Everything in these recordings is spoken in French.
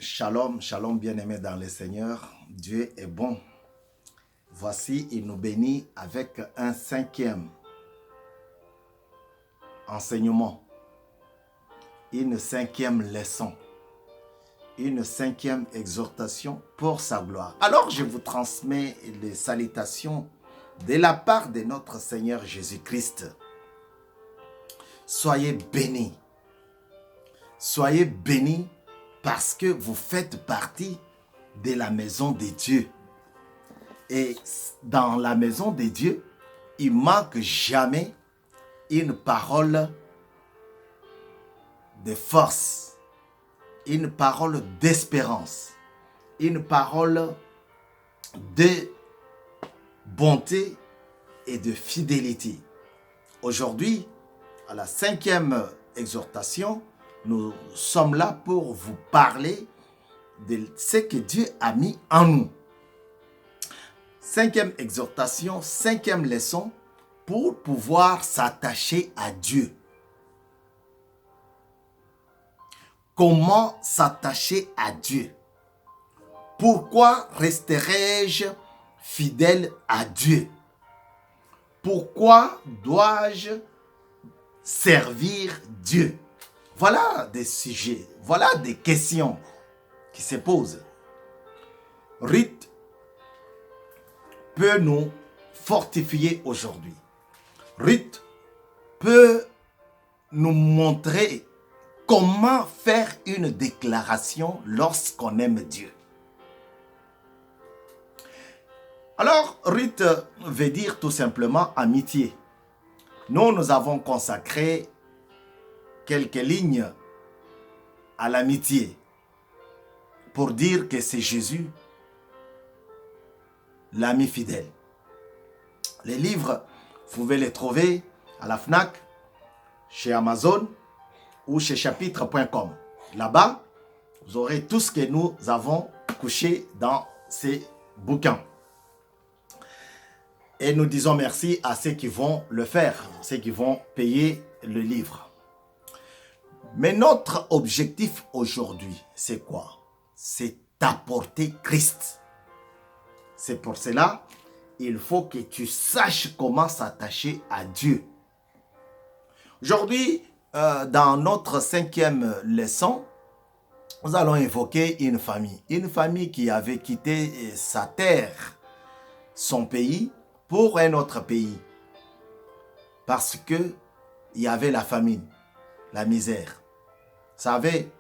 Shalom, shalom bien-aimés dans le Seigneur. Dieu est bon. Voici, il nous bénit avec un cinquième enseignement, une cinquième leçon, une cinquième exhortation pour sa gloire. Alors, je vous transmets les salutations de la part de notre Seigneur Jésus-Christ. Soyez bénis. Soyez bénis parce que vous faites partie de la maison de Dieu. Et dans la maison de Dieu, il ne manque jamais une parole de force, une parole d'espérance, une parole de bonté et de fidélité. Aujourd'hui, à la cinquième exhortation, nous sommes là pour vous parler de ce que Dieu a mis en nous. Cinquième exhortation, cinquième leçon, pour pouvoir s'attacher à Dieu. Comment s'attacher à Dieu? Pourquoi resterai-je fidèle à Dieu? Pourquoi dois-je servir Dieu? Voilà des sujets, voilà des questions qui se posent. Ruth peut nous fortifier aujourd'hui. Ruth peut nous montrer comment faire une déclaration lorsqu'on aime Dieu. Alors, Ruth veut dire tout simplement amitié. Nous avons consacré quelques lignes à l'amitié pour dire que c'est Jésus, l'ami fidèle. Les livres, vous pouvez les trouver à la FNAC, chez Amazon ou chez chapitre.com. Là-bas, vous aurez tout ce que nous avons couché dans ces bouquins. Et nous disons merci à ceux qui vont le faire, ceux qui vont payer le livre. Mais notre objectif aujourd'hui, c'est quoi? C'est d'apporter Christ. C'est pour cela, il faut que tu saches comment s'attacher à Dieu. Aujourd'hui, dans notre cinquième leçon, nous allons évoquer une famille qui avait quitté sa terre, son pays, pour un autre pays. Parce qu'il y avait la famine, la misère. Vous savez,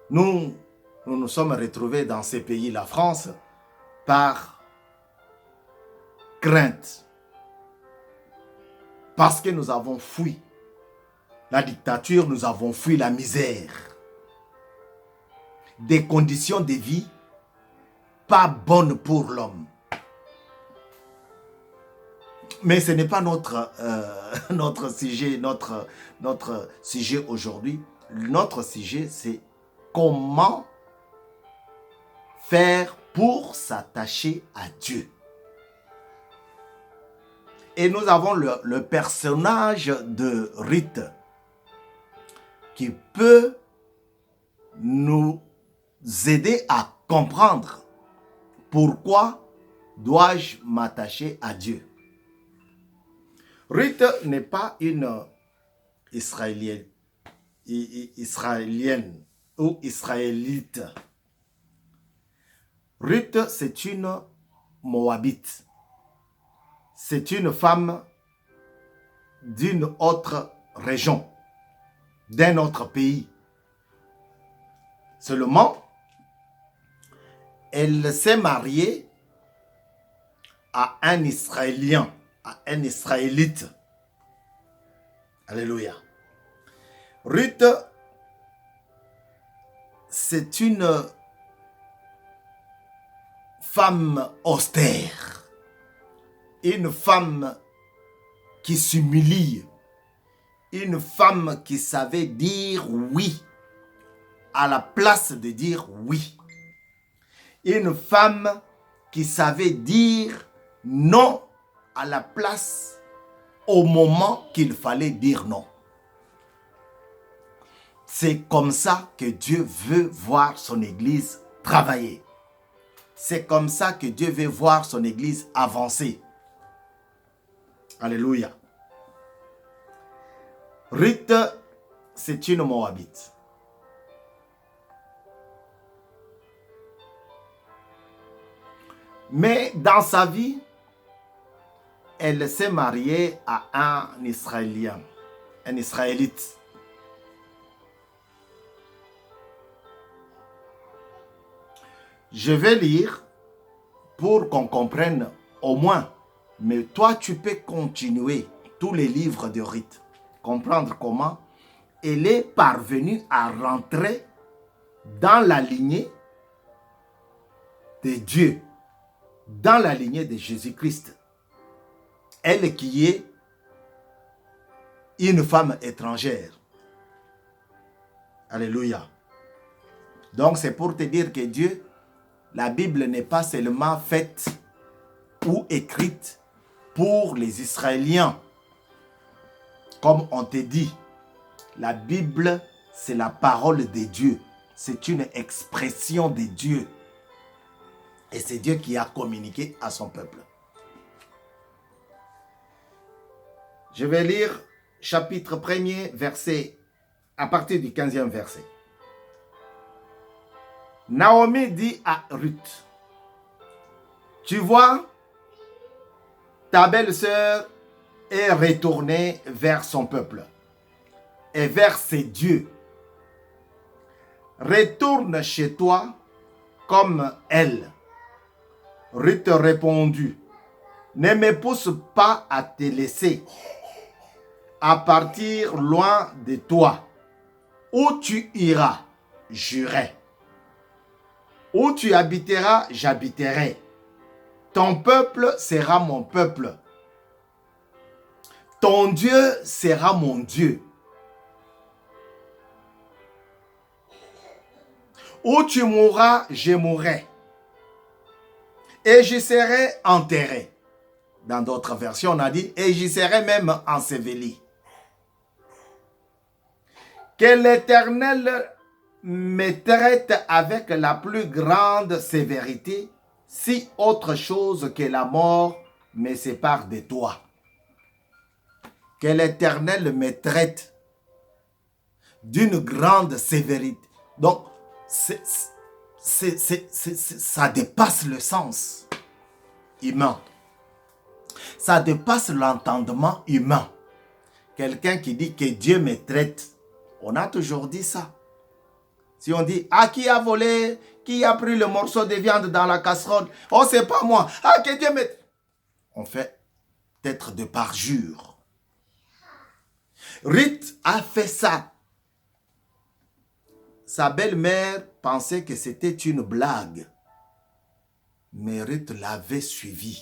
nous nous sommes retrouvés dans ces pays, la France, par crainte. Parce que nous avons fui la dictature, nous avons fui la misère. Des conditions de vie pas bonnes pour l'homme. Mais ce n'est pas notre sujet, notre sujet aujourd'hui. Notre sujet, c'est comment faire pour s'attacher à Dieu. Et nous avons le personnage de Ruth qui peut nous aider à comprendre pourquoi dois-je m'attacher à Dieu. Ruth n'est pas une Israélienne ou Israélite. Ruth, c'est une Moabite. C'est une femme d'une autre région, d'un autre pays. Seulement, elle s'est mariée à un Israélien, à un Israélite. Alléluia. Ruth, c'est une femme austère, une femme qui s'humilie, une femme qui savait dire oui à la place de dire oui, une femme qui savait dire non à la place au moment qu'il fallait dire non. C'est comme ça que Dieu veut voir son Église travailler. C'est comme ça que Dieu veut voir son Église avancer. Alléluia. Ruth, c'est une Moabite. Mais dans sa vie, elle s'est mariée à un Israélien, un Israélite. Je vais lire pour qu'on comprenne au moins. Mais toi, tu peux continuer tous les livres de Ruth. Comprendre comment elle est parvenue à rentrer dans la lignée de Dieu, dans la lignée de Jésus-Christ. Elle qui est une femme étrangère. Alléluia. Donc c'est pour te dire que Dieu, la Bible n'est pas seulement faite ou écrite pour les Israéliens. Comme on te dit, la Bible, c'est la parole de Dieu. C'est une expression de Dieu. Et c'est Dieu qui a communiqué à son peuple. Je vais lire chapitre 1er, verset, à partir du 15e verset. Naomi dit à Ruth, tu vois, ta belle-sœur est retournée vers son peuple et vers ses dieux. Retourne chez toi comme elle. Ruth répondit, ne me pousse pas à te laisser, à partir loin de toi. Où tu iras, j'irai. Où tu habiteras, j'habiterai. Ton peuple sera mon peuple. Ton Dieu sera mon Dieu. Où tu mourras, je mourrai. Et j'y serai enterré. Dans d'autres versions, on a dit, et j'y serai même enseveli. Que l'Éternel me traite avec la plus grande sévérité, si autre chose que la mort me sépare de toi. Que l'Éternel me traite d'une grande sévérité. Donc, ça dépasse le sens humain. Ça dépasse l'entendement humain. Quelqu'un qui dit que Dieu me traite. On a toujours dit ça. Si on dit, ah, qui a volé, qui a pris le morceau de viande dans la casserole? Oh, c'est pas moi. Ah, que Dieu me... On fait peut-être de parjure. Ruth a fait ça. Sa belle-mère pensait que c'était une blague. Mais Ruth l'avait suivi.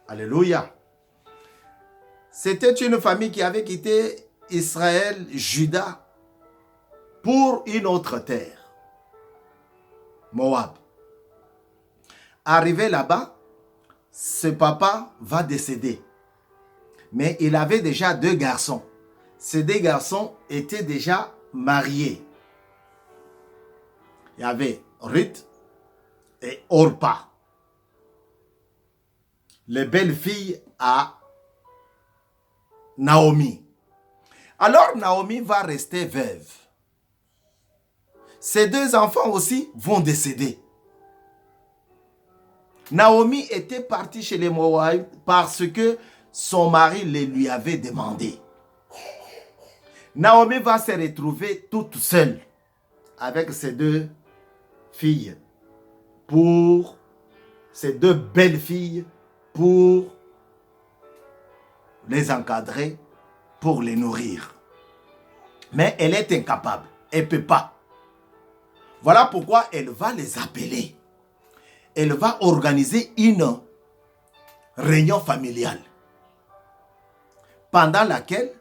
Alléluia. C'était une famille qui avait quitté Israël, Juda, pour une autre terre, Moab. Arrivé là-bas, ce papa va décéder. Mais il avait déjà 2 garçons. Ces 2 garçons étaient déjà mariés. Il y avait Ruth et Orpa, les belles filles à Naomi. Alors Naomi va rester veuve. Ses 2 enfants aussi vont décéder. Naomi était partie chez les Moabites parce que son mari le lui avait demandé. Naomi va se retrouver toute seule avec ses 2 filles, pour ses 2 belles filles, pour les encadrer, pour les nourrir. Mais elle est incapable, elle ne peut pas. Voilà pourquoi elle va les appeler. Elle va organiser une réunion familiale pendant laquelle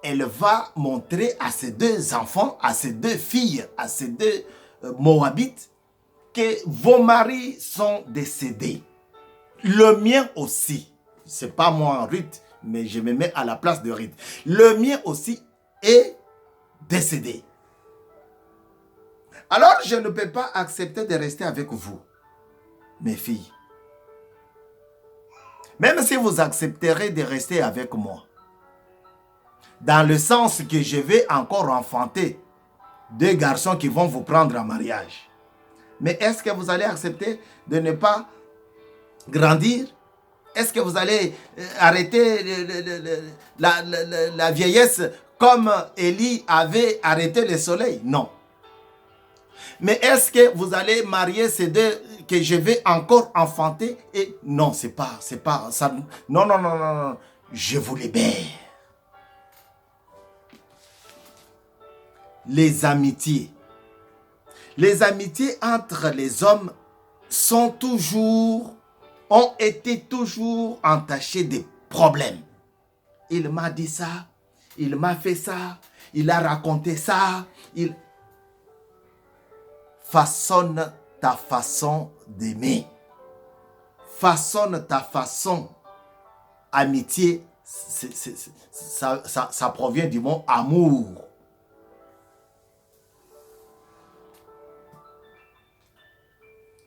elle va montrer à ses 2 enfants, à ses 2 filles, à ses 2 Moabites, que vos maris sont décédés. Le mien aussi. C'est pas moi, Ruth, mais je me mets à la place de Ruth. Le mien aussi est décédé. Alors, je ne peux pas accepter de rester avec vous, mes filles. Même si vous accepterez de rester avec moi, dans le sens que je vais encore enfanter 2 garçons qui vont vous prendre en mariage. Mais est-ce que vous allez accepter de ne pas grandir? Est-ce que vous allez arrêter la vieillesse comme Élie avait arrêté le soleil? Non. Mais est-ce que vous allez marier ces deux que je vais encore enfanter? Et non, c'est pas ça. Non, non, non, non, non. Je vous libère. Les amitiés. Les amitiés entre les hommes ont été toujours entachées de problèmes. Il m'a dit ça, il m'a fait ça, il a raconté ça, façonne ta façon d'aimer. Façonne ta façon. Amitié, ça provient du mot amour.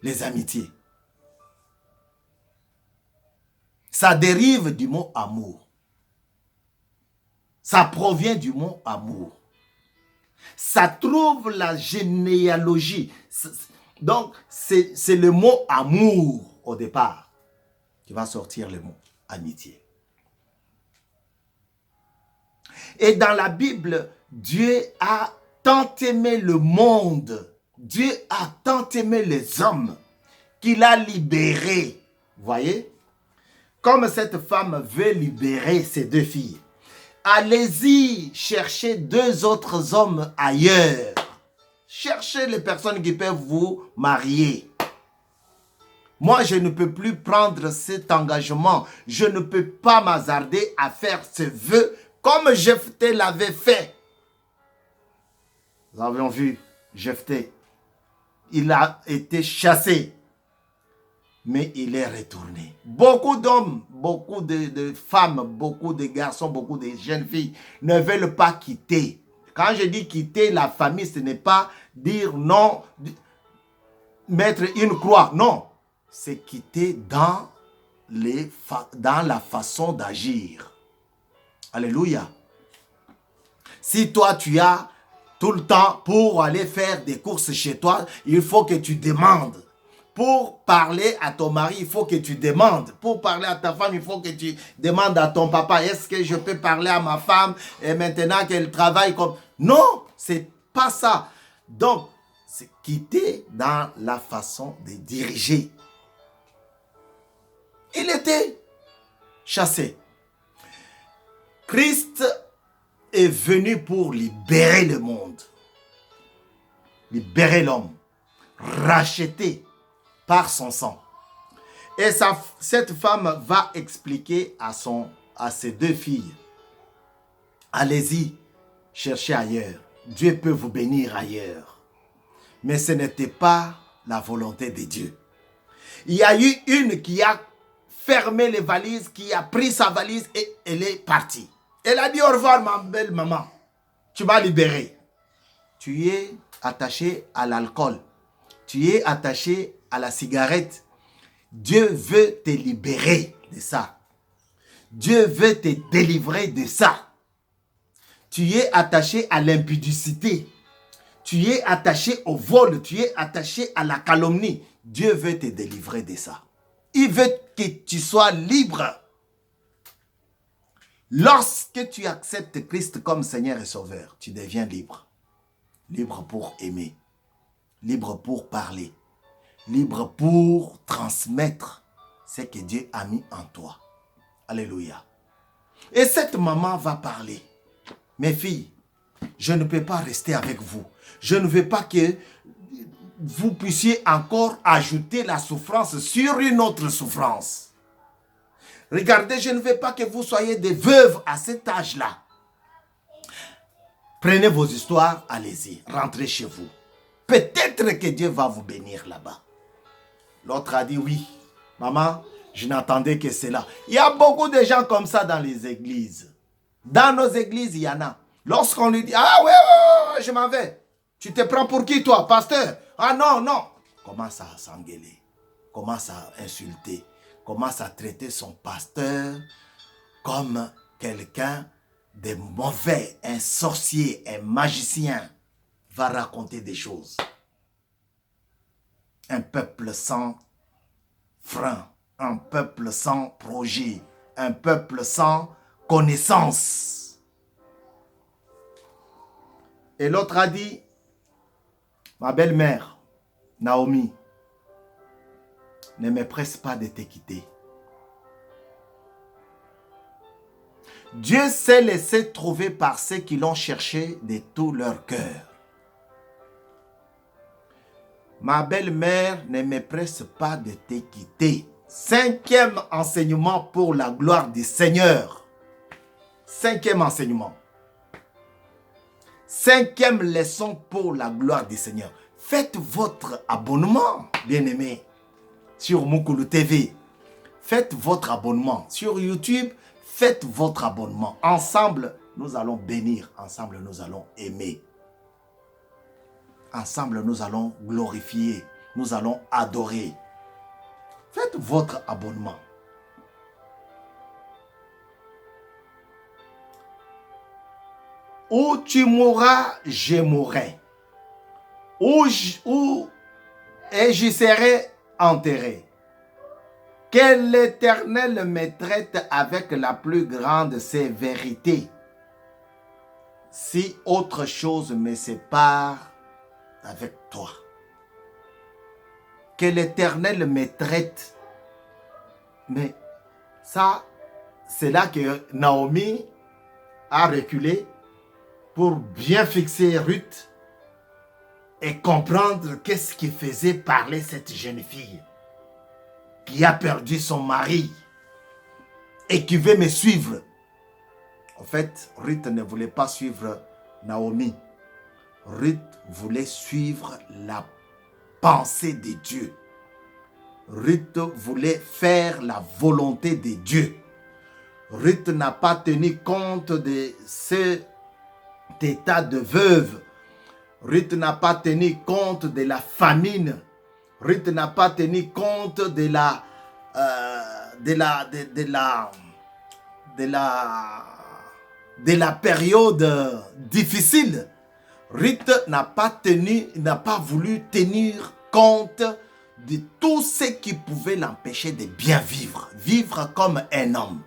Les amitiés. Ça dérive du mot amour. Ça provient du mot amour. Ça trouve la généalogie. Donc, c'est le mot amour au départ qui va sortir le mot amitié. Et dans la Bible, Dieu a tant aimé le monde, Dieu a tant aimé les hommes qu'il a libéré. Voyez? Comme cette femme veut libérer ses 2 filles. Allez-y chercher 2 autres hommes ailleurs. Cherchez les personnes qui peuvent vous marier. Moi, je ne peux plus prendre cet engagement. Je ne peux pas m'hasarder à faire ce vœu comme Jephthé l'avait fait. Nous avons vu Jephthé. Il a été chassé. Mais il est retourné. Beaucoup d'hommes, beaucoup de femmes, beaucoup de garçons, beaucoup de jeunes filles ne veulent pas quitter. Quand je dis quitter la famille, ce n'est pas dire non, mettre une croix. Non, c'est quitter dans la façon d'agir. Alléluia. Si toi, tu as tout le temps pour aller faire des courses chez toi, il faut que tu demandes. Pour parler à ton mari, il faut que tu demandes. Pour parler à ta femme, il faut que tu demandes à ton papa. Est-ce que je peux parler à ma femme et maintenant qu'elle travaille comme... Non, c'est pas ça. Donc, c'est quitter dans la façon de diriger. Il était chassé. Christ est venu pour libérer le monde. Libérer l'homme. Racheter par son sang. Et cette femme va expliquer à ses 2 filles, allez-y, cherchez ailleurs. Dieu peut vous bénir ailleurs. Mais ce n'était pas la volonté de Dieu. Il y a eu une qui a fermé les valises, qui a pris sa valise et elle est partie. Elle a dit au revoir, ma belle maman. Tu m'as libéré. Tu es attaché à l'alcool. Tu es attaché à la cigarette. Dieu veut te libérer de ça. Dieu veut te délivrer de ça. Tu es attaché à l'impudicité. Tu es attaché au vol. Tu es attaché à la calomnie. Dieu veut te délivrer de ça. Il veut que tu sois libre. Lorsque tu acceptes Christ comme Seigneur et Sauveur, tu deviens libre. Libre pour aimer. Libre pour parler. Libre pour transmettre ce que Dieu a mis en toi. Alléluia. Et cette maman va parler. Mes filles, je ne peux pas rester avec vous. Je ne veux pas que vous puissiez encore ajouter la souffrance sur une autre souffrance. Regardez, je ne veux pas que vous soyez des veuves à cet âge-là. Prenez vos histoires, allez-y, rentrez chez vous. Peut-être que Dieu va vous bénir là-bas. L'autre a dit oui. Maman, je n'attendais que cela. Il y a beaucoup de gens comme ça dans les églises. Dans nos églises, il y en a. Lorsqu'on lui dit, ah ouais, ouais, ouais, je m'en vais. Tu te prends pour qui toi, pasteur? Ah non, non. Commence à s'engueuler, commence à insulter, commence à traiter son pasteur comme quelqu'un de mauvais, un sorcier, un magicien, va raconter des choses. Un peuple sans frein, un peuple sans projet, un peuple sans connaissance. Et l'autre a dit, ma belle-mère, Naomi, ne me presse pas de te quitter. Dieu s'est laissé trouver par ceux qui l'ont cherché de tout leur cœur. Ma belle-mère, ne me presse pas de te quitter. 5e enseignement pour la gloire du Seigneur. 5e enseignement. 5e leçon pour la gloire du Seigneur. Faites votre abonnement, bien-aimés, sur Mukulu TV. Faites votre abonnement sur YouTube. Faites votre abonnement. Ensemble, nous allons bénir. Ensemble, nous allons aimer. Ensemble, nous allons glorifier. Nous allons adorer. Faites votre abonnement. Où tu mourras, je mourrai. Et j'y serai enterré. Que l'Éternel me traite avec la plus grande sévérité. Si autre chose me sépare avec toi. Que l'Éternel me traite. Mais ça, c'est là que Naomi a reculé pour bien fixer Ruth et comprendre qu'est-ce qui faisait parler cette jeune fille qui a perdu son mari et qui veut me suivre. En fait, Ruth ne voulait pas suivre Naomi. Ruth voulait suivre la pensée de Dieu. Ruth voulait faire la volonté de Dieu. Ruth n'a pas tenu compte de cet état de veuve. Ruth n'a pas tenu compte de la famine. Ruth n'a pas tenu compte de la période difficile. Ruth n'a pas voulu tenir compte de tout ce qui pouvait l'empêcher de bien vivre. Vivre comme un homme.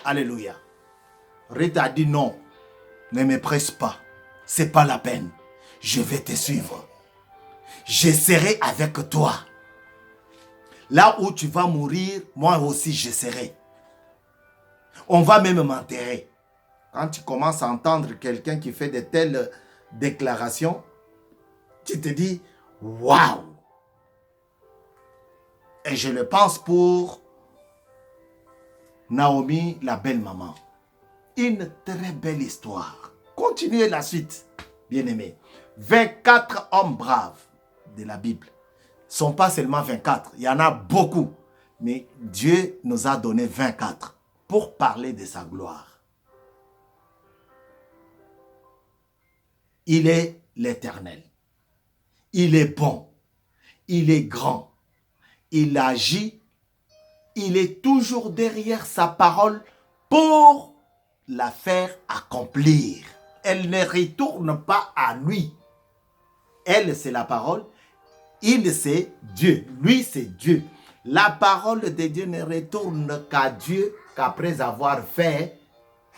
Alléluia. Ruth a dit non, ne me presse pas. C'est pas la peine. Je vais te suivre. Je serai avec toi. Là où tu vas mourir, moi aussi je serai. On va même m'enterrer. Quand tu commences à entendre quelqu'un qui fait de telles déclarations, tu te dis, waouh! Et je le pense pour Naomi, la belle maman. Une très belle histoire. Continuez la suite, bien-aimés. 24 hommes braves de la Bible. Ce ne sont pas seulement 24, il y en a beaucoup. Mais Dieu nous a donné 24 pour parler de sa gloire. Il est l'Éternel. Il est bon. Il est grand. Il agit. Il est toujours derrière sa parole pour la faire accomplir. Elle ne retourne pas à lui. Elle, c'est la parole. Il, c'est Dieu. Lui, c'est Dieu. La parole de Dieu ne retourne qu'à Dieu qu'après avoir fait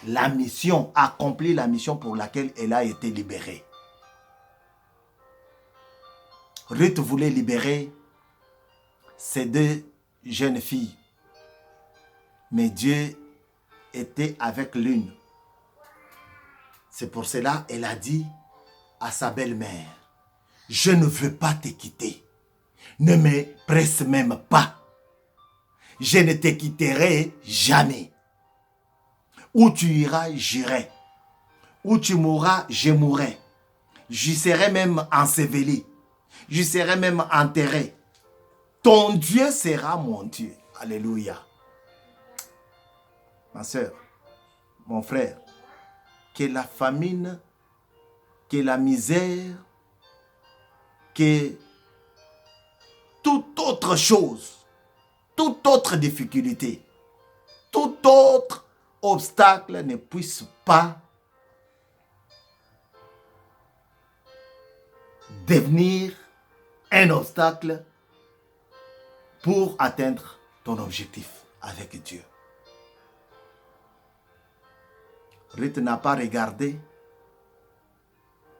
la mission, accompli la mission pour laquelle elle a été libérée. Ruth voulait libérer ces deux jeunes filles. Mais Dieu était avec l'une. C'est pour cela qu'elle a dit à sa belle-mère, je ne veux pas te quitter. Ne me presse même pas. Je ne te quitterai jamais. Où tu iras, j'irai. Où tu mourras, je mourrai. J'y serai même enseveli. J'y serai même enterré. Ton Dieu sera mon Dieu. Alléluia. Ma soeur, mon frère, que la famine que la misère, que toute autre chose, toute autre difficulté, tout autre obstacle ne puisse pas devenir un obstacle pour atteindre ton objectif avec Dieu. Ruth n'a pas regardé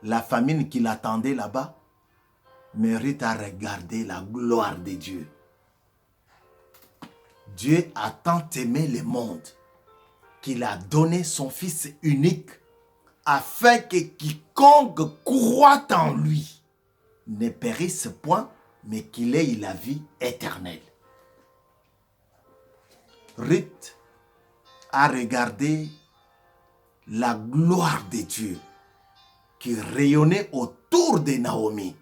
la famine qui l'attendait là-bas, mais Ruth a regardé la gloire de Dieu. Dieu a tant aimé le monde qu'il a donné son Fils unique afin que quiconque croit en lui ne périsse point, mais qu'il ait la vie éternelle. Ruth a regardé la gloire de Dieu qui rayonnait autour de Naomi.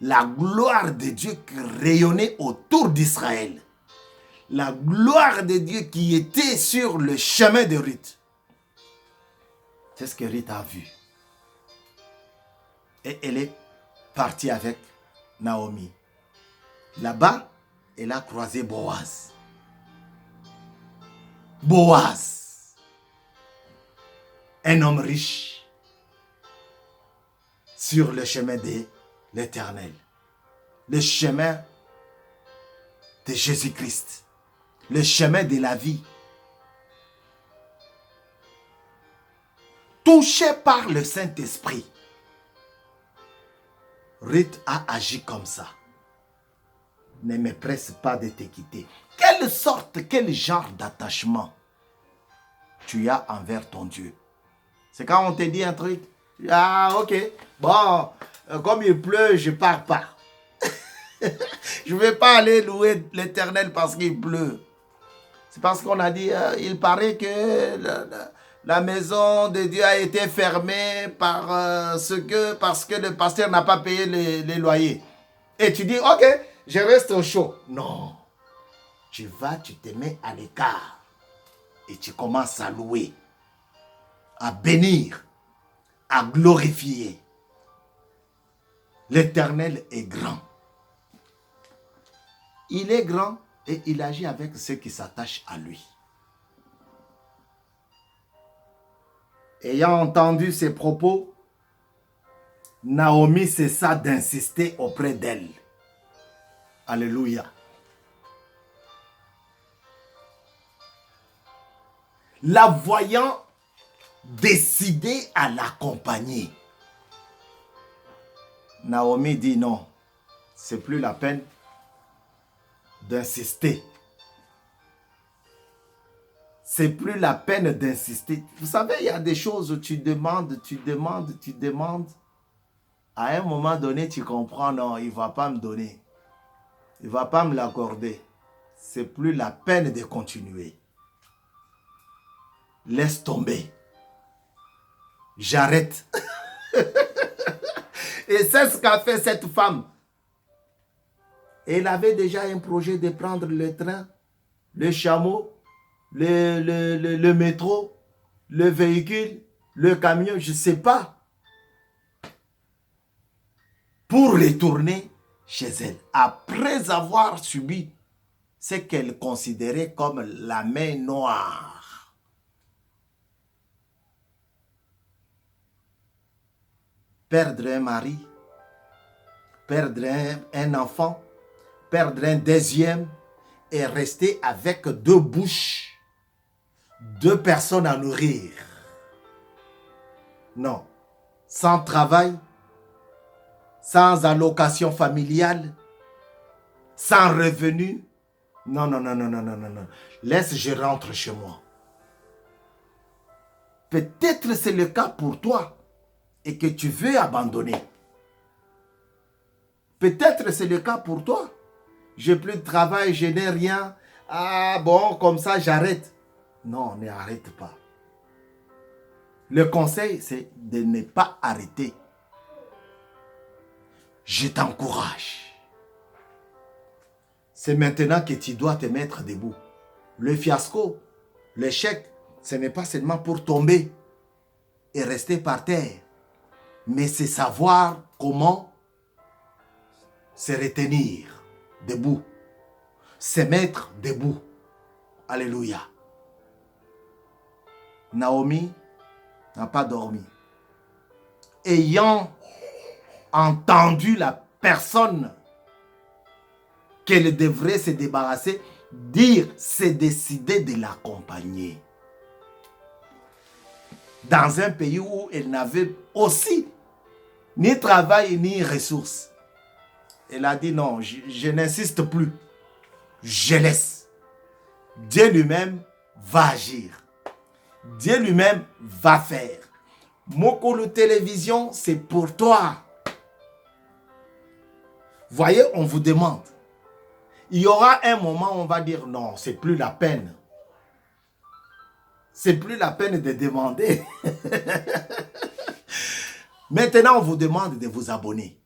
La gloire de Dieu qui rayonnait autour d'Israël. La gloire de Dieu qui était sur le chemin de Ruth. C'est ce que Ruth a vu. Et elle est partie avec Naomi. Là-bas, elle a croisé Boaz. Boaz, un homme riche sur le chemin de l'Éternel, le chemin de Jésus-Christ, le chemin de la vie. Touché par le Saint-Esprit, Ruth a agi comme ça. Ne me presse pas de te quitter. Quelle sorte, quel genre d'attachement tu as envers ton Dieu? C'est quand on te dit un truc, ah ok, bon, comme il pleut, je pars pas. Je ne vais pas aller louer l'Éternel parce qu'il pleut. C'est parce qu'on a dit, il paraît que la maison de Dieu a été fermée parce que le pasteur n'a pas payé les loyers. Et tu dis, ok, je reste au chaud. Non. Tu te mets à l'écart et tu commences à louer, à bénir, à glorifier. L'Éternel est grand. Il est grand et il agit avec ceux qui s'attachent à lui. Ayant entendu ces propos, Naomi cessa d'insister auprès d'elle. Alléluia. La voyant décidée à l'accompagner, Naomi dit non, c'est plus la peine d'insister. C'est plus la peine d'insister. Vous savez, il y a des choses où tu demandes. À un moment donné, tu comprends, non, il ne va pas me donner. Il ne va pas me l'accorder. C'est plus la peine de continuer. Laisse tomber. J'arrête. Et c'est ce qu'a fait cette femme. Elle avait déjà un projet de prendre le train, le chameau, le métro, le véhicule, le camion, je ne sais pas, pour retourner chez elle, après avoir subi ce qu'elle considérait comme la main noire. Perdre un mari, perdre un enfant, perdre un deuxième et rester avec deux bouches, deux personnes à nourrir. Non, sans travail, sans allocation familiale, sans revenu. Non. Laisse, je rentre chez moi. Peut-être c'est le cas pour toi et que tu veux abandonner. Peut-être c'est le cas pour toi. J'ai plus de travail, je n'ai rien. Ah bon, comme ça j'arrête. Non, ne arrête pas. Le conseil, c'est de ne pas arrêter. Je t'encourage. C'est maintenant que tu dois te mettre debout. Le fiasco, l'échec, ce n'est pas seulement pour tomber et rester par terre. Mais c'est savoir comment se retenir debout, se mettre debout. Alléluia. Naomi n'a pas dormi. Ayant entendu la personne qu'elle devrait se débarrasser, dire, s'est décidé de l'accompagner. Dans un pays où elle n'avait aussi ni travail ni ressources. Elle a dit non, je n'insiste plus. Je laisse. Dieu lui-même va agir. Dieu lui-même va faire. Mokolo télévision, c'est pour toi. Voyez, on vous demande. Il y aura un moment où on va dire non, c'est plus la peine. C'est plus la peine de demander. Maintenant, on vous demande de vous abonner.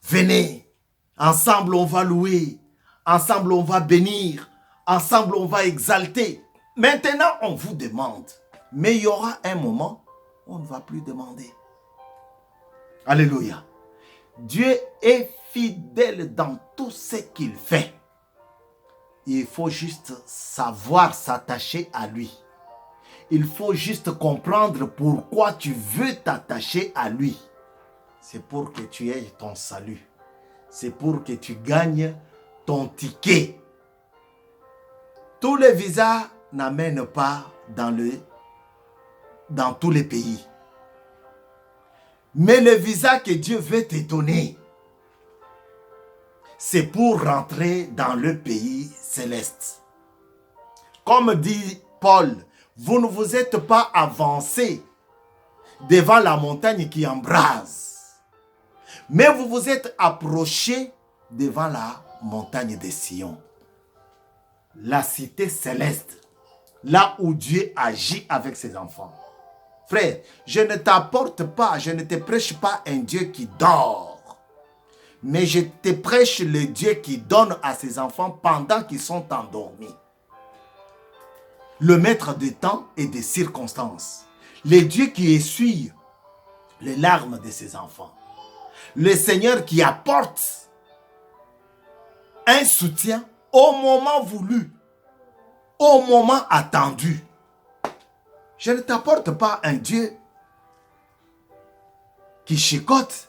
Venez. Ensemble, on va louer. Ensemble, on va bénir. Ensemble, on va exalter. Maintenant, on vous demande. Mais il y aura un moment où on ne va plus demander. Alléluia. Dieu est fidèle dans tout ce qu'il fait. Il faut juste savoir s'attacher à lui. Il faut juste comprendre pourquoi tu veux t'attacher à lui. C'est pour que tu aies ton salut. C'est pour que tu gagnes ton ticket. Tous les visas n'amènent pas dans tous les pays. Mais le visa que Dieu veut te donner, c'est pour rentrer dans le pays céleste. Comme dit Paul, vous ne vous êtes pas avancé devant la montagne qui embrase, mais vous vous êtes approché devant la montagne de Sion, la cité céleste, là où Dieu agit avec ses enfants. Frère, je ne t'apporte pas, je ne te prêche pas un Dieu qui dort, mais je te prêche le Dieu qui donne à ses enfants pendant qu'ils sont endormis. Le maître de temps et des circonstances. Le Dieu qui essuie les larmes de ses enfants. Le Seigneur qui apporte un soutien au moment voulu, au moment attendu. Je ne t'apporte pas un Dieu qui chicote,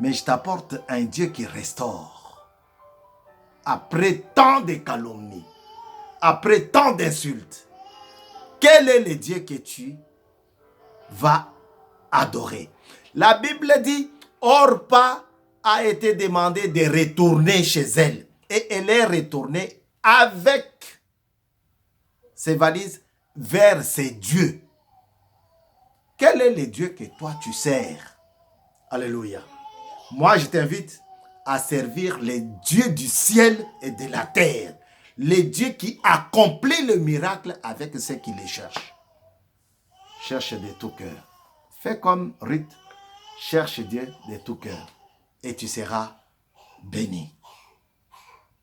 mais je t'apporte un Dieu qui restaure. Après tant de calomnies, après tant d'insultes, quel est le Dieu que tu vas adorer? La Bible dit, Orpa a été demandé de retourner chez elle. Et elle est retournée avec ses valises vers ses dieux. Quel est le Dieu que toi tu sers? Alléluia. Moi, je t'invite à servir les dieux du ciel et de la terre. Les dieux qui accomplissent le miracle avec ceux qui les cherchent. Cherche de tout cœur. Fais comme Ruth. Cherche Dieu de tout cœur. Et tu seras béni.